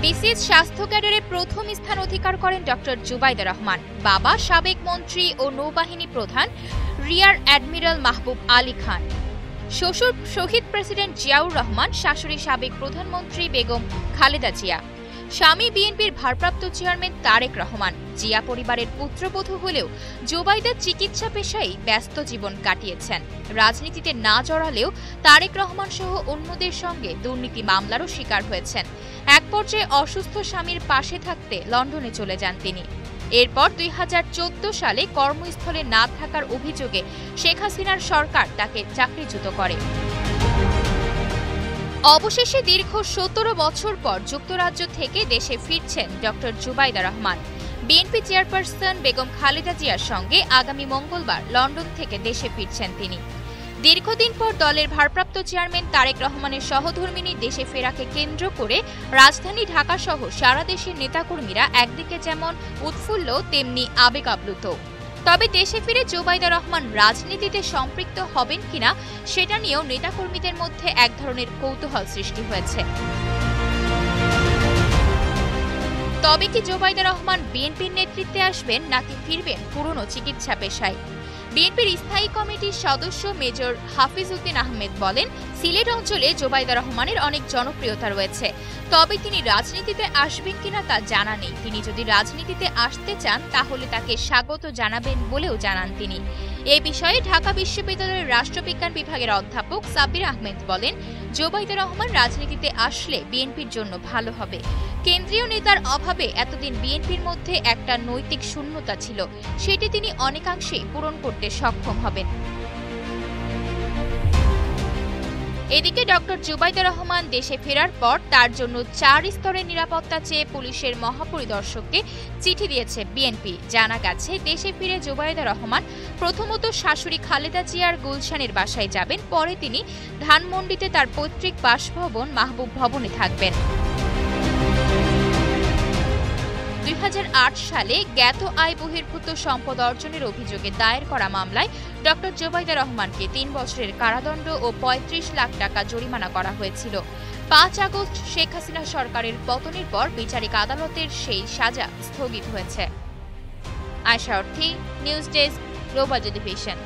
BCS স্বাস্থ্য ক্যাডারে প্রথম স্থান অধিকার করেন ডক্টর জুবাইদা রহমান। বাবা সাবেক মন্ত্রী ও নৌবাহিনী প্রধান রিয়ার অ্যাডমিরাল মাহবুব আলী খান। শ্বশুর শহীদ প্রেসিডেন্ট জিয়াউর রহমান, শাশুড়ি সাবেক প্রধানমন্ত্রী বেগম খালেদা জিয়া। স্বামী বিএনপির ভারপ্রাপ্ত চেয়ারম্যান তারেক রহমান। জিয়া পরিবারের পুত্রবধূ হলেও জুবাইদা চিকিৎসা পেশায় ব্যস্ত জীবন কাটিয়েছেন। রাজনীতিতে না জড়ালেও তারেক রহমান সহ অন্যদের সঙ্গে দুর্নীতি মামলারও শিকার হয়েছেন। এক পর্যায়ে অসুস্থ স্বামীর পাশে থাকতে লন্ডনে চলে যান তিনি। এরপর ২০১৪ সালে কর্মস্থলে না থাকার অভিযোগে শেখ হাসিনার সরকার তাকে চাকরিচ্যুত করে। অবশেষে দীর্ঘ ১৭ বছর পর যুক্তরাজ্য থেকে দেশে ফিরছেন doctor Zubaida Rahman. BNP chairperson Begum Khaleda জিয়ার সঙ্গে আগামী মঙ্গলবার লন্ডন থেকে দেশে ফিরছেন তিনি। দীর্ঘদিন পর দলের ভারপ্রাপ্ত চেয়ারম্যান তারেক রহমানের সহধর্মিনী দেশে ফেরাকে কেন্দ্র করে রাজধানী ঢাকা সহ সারা দেশের নেতাকর্মীরা একদিকে যেমন উৎফুল্ল তেমনি আবেগ আপ্লুত। তবে দেশে ফিরে জুবাইদা রহমান রাজনীতিতে সম্পৃক্ত হবেন কিনা সেটা নিয়েও নেতাকর্মীদের মধ্যে এক ধরনের কৌতূহল সৃষ্টি হয়েছে। তবে কি জুবাইদা রহমান বিএনপির নেতৃত্বে আসবেন নাকি ফিরবেন পুরনো চিকিৎসা পেশায়? বিএনপির স্থায়ী কমিটির সদস্য মেজর হাফিজ উদ্দিন আহমেদ বলেন, সিলেট অঞ্চলে জুবাইদা রহমানের অনেক জনপ্রিয়তা রয়েছে। তবে তিনি রাজনীতিতে আসবেন কিনা তা জানা নেই। তিনি যদি রাজনীতিতে আসতে চান তাহলে তাকে স্বাগত জানাবেন বলেও জানান তিনি। এ বিষয়ে ঢাকা বিশ্ববিদ্যালয়ের রাষ্ট্রবিজ্ঞান বিভাগের অধ্যাপক সাব্বির আহমেদ বলেন, জুবাইদা রহমান রাজনীতিতে আসলে বিএনপির জন্য ভালো হবে। কেন্দ্রীয় নেতার অভাবে এতদিন বিএনপির মধ্যে একটা নৈতিক শূন্যতা ছিল, সেটি তিনি অনেকাংশেই পূরণ করতে সক্ষম হবেন। এদিকে ডক্টর জুবাইদা রহমান দেশে ফেরার পর তার জন্য ৪ স্তরের নিরাপত্তা চেয়ে পুলিশের মহাপরিদর্শককে চিঠি দিয়েছে বিএনপি। জানা গেছে, দেশে ফিরে জুবাইদা রহমান প্রথমত শাশুড়ি খালেদা জিয়ার গুলশানের বাসায় যাবেন, পরে তিনি ধানমন্ডিতে তার পৈতৃক বাসভবন মাহবুব ভবনে থাকবেন। ২০০৮ সালে জ্ঞাত আয় বহির্ভূত সম্পদ অর্জনের অভিযোগে দায়ের করা মামলায় ডক্টর জুবাইদা রহমানকে ৩ বছরের কারাদণ্ড ও ৩৫ লাখ টাকা জরিমানা করা হয়েছিল। ৫ আগস্ট শেখ হাসিনা সরকারের পতনের পর বিচারিক আদালতের সেই সাজা স্থগিত হয়েছে। আয়শা অর্থী, নিউজ ডেস্ক, গ্লোবাল টেলিভিশন।